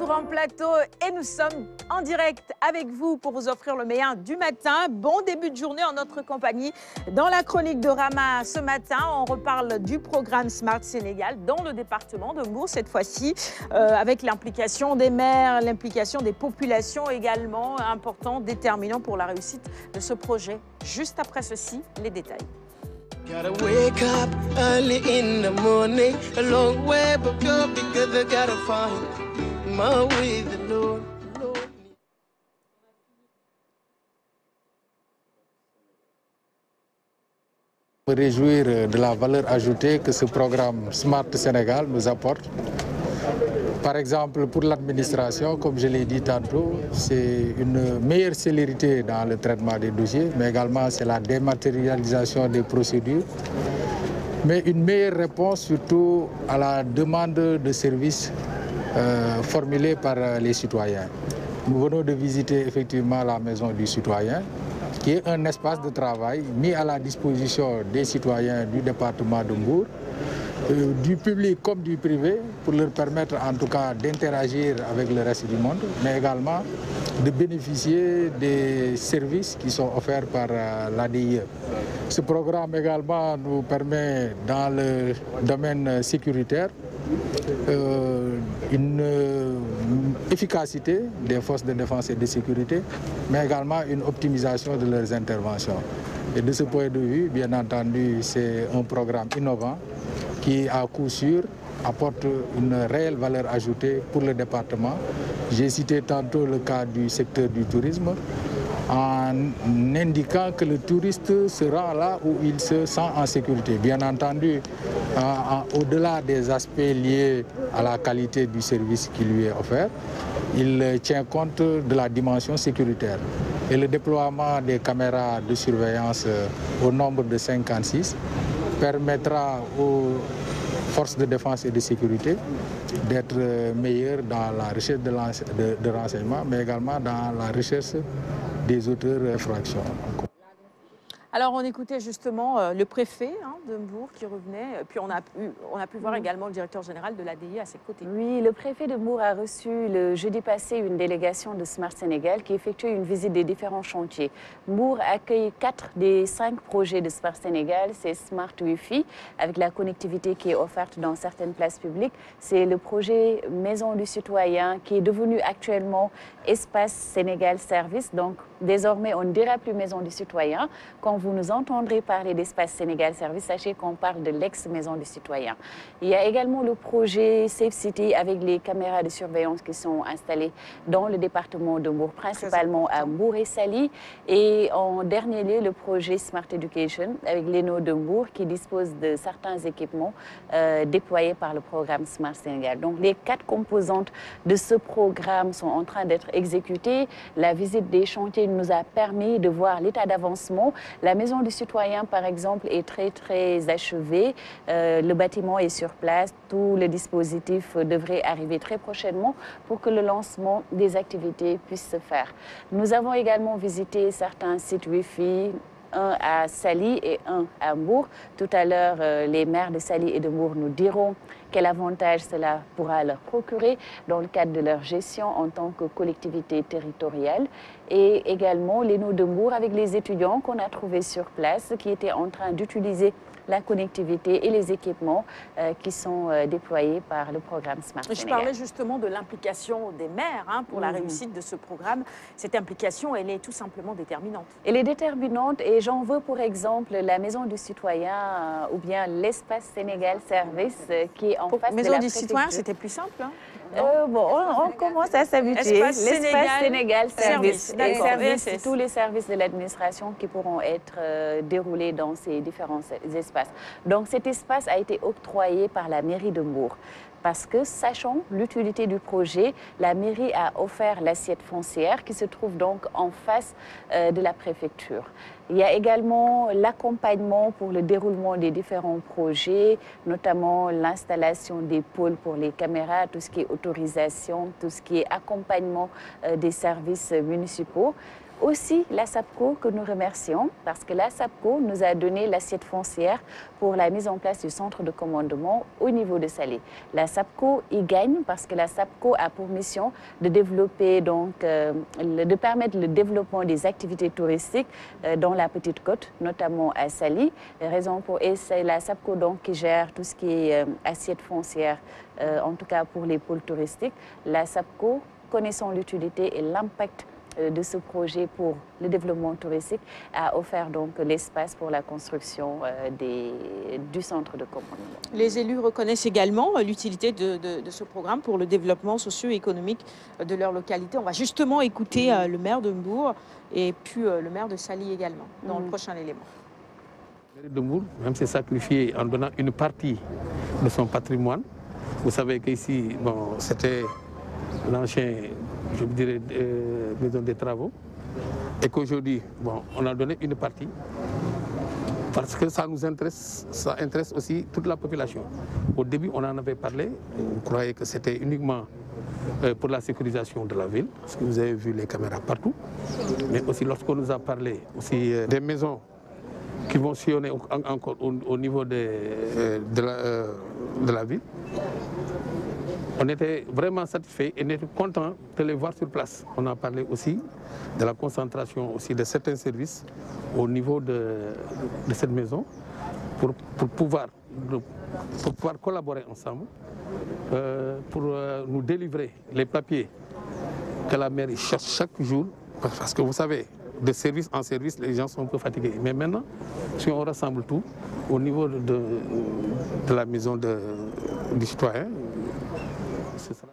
En plateau et nous sommes en direct avec vous pour vous offrir le meilleur du matin. Bon début de journée en notre compagnie. Dans la chronique de Rama ce matin, on reparle du programme Smart Sénégal dans le département de Mbour cette fois-ci, avec l'implication des maires, l'implication des populations également, important, déterminant pour la réussite de ce projet. Juste après ceci, les détails. Gotta wake up early in the morning, a long way but go because I gotta find my way, the Lord. Me réjouir de la valeur ajoutée que ce programme Smart Sénégal nous apporte. Par exemple, pour l'administration, comme je l'ai dit tantôt, c'est une meilleure célérité dans le traitement des dossiers, mais également c'est la dématérialisation des procédures, mais une meilleure réponse surtout à la demande de services formulée par les citoyens. Nous venons de visiter effectivement la maison du citoyen, qui est un espace de travail mis à la disposition des citoyens du département de Mbour, du public comme du privé, pour leur permettre en tout cas d'interagir avec le reste du monde, mais également de bénéficier des services qui sont offerts par l'ADIE. Ce programme également nous permet, dans le domaine sécuritaire, une efficacité des forces de défense et de sécurité, mais également une optimisation de leurs interventions. Et de ce point de vue, bien entendu, c'est un programme innovant qui, à coup sûr, apporte une réelle valeur ajoutée pour le département. J'ai cité tantôt le cas du secteur du tourisme, en indiquant que le touriste sera là où il se sent en sécurité. Bien entendu, au-delà des aspects liés à la qualité du service qui lui est offert, il tient compte de la dimension sécuritaire. Et le déploiement des caméras de surveillance au nombre de 56 permettra aux forces de défense et de sécurité d'être meilleures dans la recherche de renseignements, mais également dans la recherche des auteurs d'infractions. Alors, on écoutait justement le préfet de Mbour qui revenait, puis on a pu voir également le directeur général de l'ADIE à ses côtés. Oui, le préfet de Mbour a reçu le jeudi passé une délégation de Smart Sénégal qui effectue une visite des différents chantiers. Mbour accueille 4 des 5 projets de Smart Sénégal. C'est Smart Wi-Fi, avec la connectivité qui est offerte dans certaines places publiques. C'est le projet Maison du Citoyen qui est devenu actuellement Espace Sénégal Service. Donc, désormais, on ne dira plus Maison du Citoyen. Quand vous nous entendrez parler d'Espace Sénégal Service, sachez qu'on parle de l'ex-Maison du Citoyen. Il y a également le projet Safe City avec les caméras de surveillance qui sont installées dans le département de Mbour, principalement à Mbour et Saly. Et en dernier lieu, le projet Smart Education avec l'ENO de Mbour qui dispose de certains équipements déployés par le programme Smart Sénégal. Donc les 4 composantes de ce programme sont en train d'être exécutées. La visite des chantiers nous a permis de voir l'état d'avancement. La Maison du Citoyen, par exemple, est très achevée. Le bâtiment est sur place. Tout le dispositif devrait arriver très prochainement pour que le lancement des activités puisse se faire. Nous avons également visité certains sites Wi-Fi, un à Saly et un à Mbour. Tout à l'heure, les maires de Saly et de Mbour nous diront quel avantage cela pourra leur procurer dans le cadre de leur gestion en tant que collectivité territoriale. Et également l'ENO de Mbour avec les étudiants qu'on a trouvés sur place qui étaient en train d'utiliser la connectivité et les équipements qui sont déployés par le programme Smart Sénégal. Je parlais justement de l'implication des maires pour la réussite de ce programme. Cette implication, elle est tout simplement déterminante. Elle est déterminante et j'en veux pour exemple la Maison du Citoyen ou bien l'Espace Sénégal Service qui est en face de la Maison du Citoyen, c'était plus simple. Bon, on commence à s'habituer. L'espace Sénégal Service. Tous les services de l'administration qui pourront être déroulés dans ces différents espaces. Donc cet espace a été octroyé par la mairie de Mbour. Parce que, sachant l'utilité du projet, la mairie a offert l'assiette foncière qui se trouve donc en face de la préfecture. Il y a également l'accompagnement pour le déroulement des différents projets, notamment l'installation des pôles pour les caméras, tout ce qui est autorisation, tout ce qui est accompagnement des services municipaux. Aussi la SAPCO que nous remercions parce que la SAPCO nous a donné l'assiette foncière pour la mise en place du centre de commandement au niveau de Saly. La SAPCO y gagne parce que la SAPCO a pour mission de développer donc, de permettre le développement des activités touristiques dans la Petite Côte, notamment à Saly. Et c'est la SAPCO donc qui gère tout ce qui est assiette foncière, en tout cas pour les pôles touristiques. La SAPCO, connaissant l'utilité et l'impact de ce projet pour le développement touristique, a offert donc l'espace pour la construction du centre de commandement. Les élus reconnaissent également l'utilité de ce programme pour le développement socio-économique de leur localité. On va justement écouter le maire de Mbour et puis le maire de Saly également dans le prochain élément. Le maire de Mbour même s'est sacrifié en donnant une partie de son patrimoine. Vous savez qu'ici, bon, c'était l'ancien, je dirais, maison des travaux, et qu'aujourd'hui, bon, on a donné une partie parce que ça nous intéresse, ça intéresse aussi toute la population. Au début, on en avait parlé, on croyait que c'était uniquement pour la sécurisation de la ville, parce que vous avez vu les caméras partout, mais aussi lorsqu'on nous a parlé aussi des maisons qui vont sillonner encore au niveau de la ville. On était vraiment satisfaits et on était contents de les voir sur place. On a parlé aussi de la concentration aussi de certains services au niveau de cette maison pour pouvoir collaborer ensemble, pour nous délivrer les papiers que la mairie cherche chaque jour. Parce que vous savez, de service en service, les gens sont un peu fatigués. Mais maintenant, si on rassemble tout au niveau de la maison du citoyen, ce sera...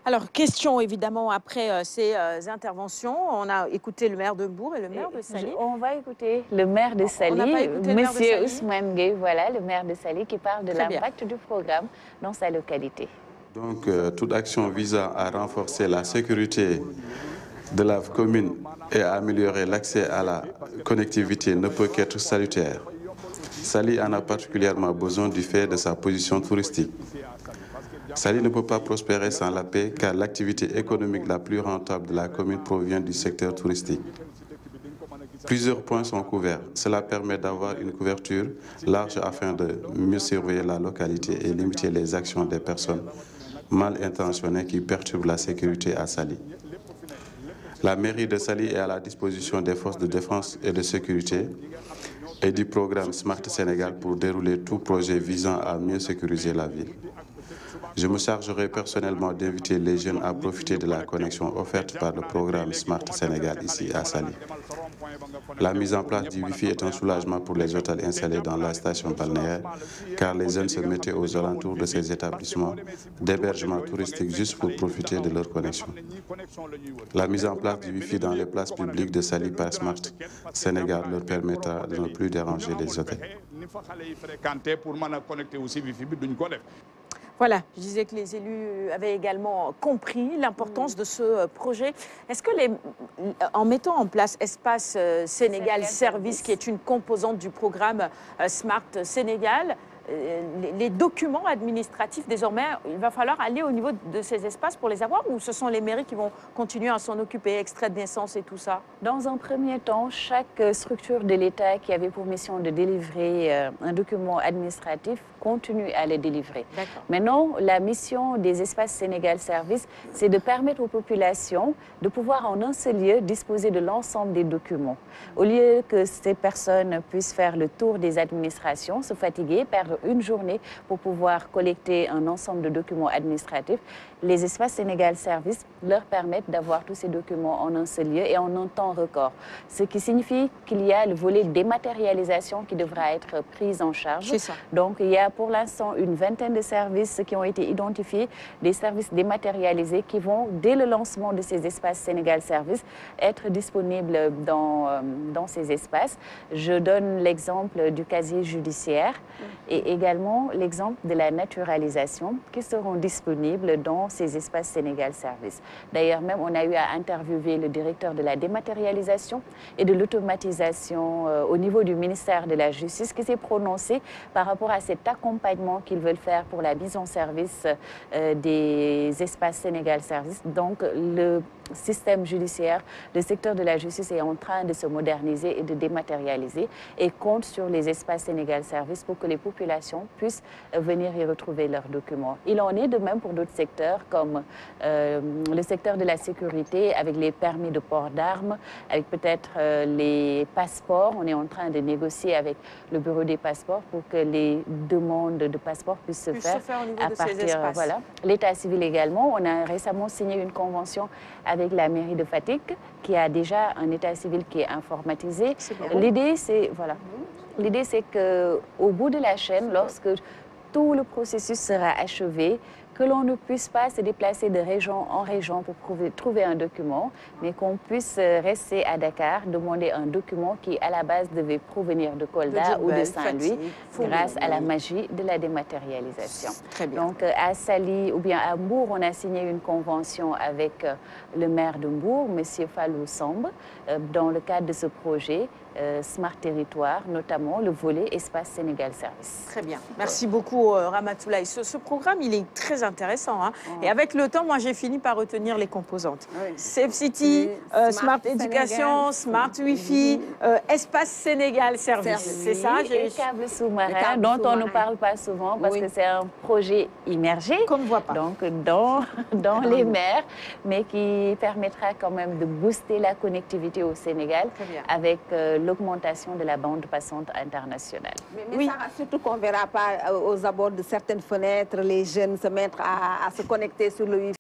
Alors, question évidemment après ces interventions. On a écouté le maire de Mbour et le maire de Saly. On va écouter le maire de Saly, Monsieur Ousmane Gueye, voilà, le maire de Saly qui parle de l'impact du programme dans sa localité. Donc, toute action visant à renforcer la sécurité de la commune et à améliorer l'accès à la connectivité ne peut qu'être salutaire. Saly en a particulièrement besoin du fait de sa position touristique. Saly ne peut pas prospérer sans la paix car l'activité économique la plus rentable de la commune provient du secteur touristique. Plusieurs points sont couverts. Cela permet d'avoir une couverture large afin de mieux surveiller la localité et limiter les actions des personnes mal intentionnées qui perturbent la sécurité à Saly. La mairie de Saly est à la disposition des forces de défense et de sécurité et du programme Smart Sénégal pour dérouler tout projet visant à mieux sécuriser la ville. Je me chargerai personnellement d'inviter les jeunes à profiter de la connexion offerte par le programme Smart Sénégal ici à Saly. La mise en place du Wi-Fi est un soulagement pour les hôtels installés dans la station balnéaire, car les jeunes se mettaient aux alentours de ces établissements d'hébergement touristique juste pour profiter de leur connexion. La mise en place du Wi-Fi dans les places publiques de Saly par Smart Sénégal leur permettra de ne plus déranger les hôtels. Voilà, je disais que les élus avaient également compris l'importance de ce projet. Est-ce que en mettant en place Espace Sénégal Service, qui est une composante du programme Smart Sénégal, les documents administratifs, désormais, il va falloir aller au niveau de ces espaces pour les avoir, ou ce sont les mairies qui vont continuer à s'en occuper, extrait de naissance et tout ça? Dans un premier temps, chaque structure de l'État qui avait pour mission de délivrer un document administratif continue à les délivrer. Maintenant, la mission des espaces Sénégal Service, c'est de permettre aux populations de pouvoir en un seul lieu disposer de l'ensemble des documents. Au lieu que ces personnes puissent faire le tour des administrations, se fatiguer, perdre une journée pour pouvoir collecter un ensemble de documents administratifs, les espaces Sénégal Service leur permettent d'avoir tous ces documents en un seul lieu et en un temps record. Ce qui signifie qu'il y a le volet dématérialisation qui devra être pris en charge. C'est ça. Donc, il y a pour l'instant une vingtaine de services qui ont été identifiés, des services dématérialisés qui vont, dès le lancement de ces espaces Sénégal Service, être disponibles dans ces espaces. Je donne l'exemple du casier judiciaire et et également l'exemple de la naturalisation qui seront disponibles dans ces espaces Sénégal Service. D'ailleurs, même on a eu à interviewer le directeur de la dématérialisation et de l'automatisation au niveau du ministère de la Justice qui s'est prononcé par rapport à cet accompagnement qu'ils veulent faire pour la mise en service des espaces Sénégal Service. Donc, le système judiciaire, le secteur de la justice est en train de se moderniser et de dématérialiser et compte sur les espaces Sénégal Service pour que les populations puissent venir y retrouver leurs documents. Il en est de même pour d'autres secteurs comme le secteur de la sécurité avec les permis de port d'armes, avec peut-être les passeports. On est en train de négocier avec le bureau des passeports pour que les demandes de passeports puissent se faire à partir, voilà. L'état civil également, on a récemment signé une convention avec la mairie de Fatick qui a déjà un état civil qui est informatisé. L'idée, c'est voilà. L'idée, c'est qu'au bout de la chaîne, lorsque tout le processus sera achevé, que l'on ne puisse pas se déplacer de région en région pour trouver un document, mais qu'on puisse rester à Dakar, demander un document qui, à la base, devait provenir de Kolda ou de Saint-Louis, grâce à la magie de la dématérialisation. Très bien. Donc, à Saly ou bien à Mbour, on a signé une convention avec le maire de Mbour, M. Fallou Samb, dans le cadre de ce projet Smart Territoire, notamment le volet Espace Sénégal Service. Très bien. Merci beaucoup, Ramatoulaye. Ce programme, il est très intéressant. Hein. Et avec le temps, moi, j'ai fini par retenir les composantes. Safe City, Smart Education, Smart Wi-Fi, Espace Sénégal Service. C'est ça? Et câbles sous-marins, dont on ne parle pas souvent parce que c'est un projet immergé. Qu'on ne voit pas. Donc, dans les mers, mais qui permettra quand même de booster la connectivité au Sénégal avec l'augmentation de la bande passante internationale. Mais ça, surtout qu'on ne verra pas aux abords de certaines fenêtres les jeunes se mettre à se connecter sur le Wi-Fi.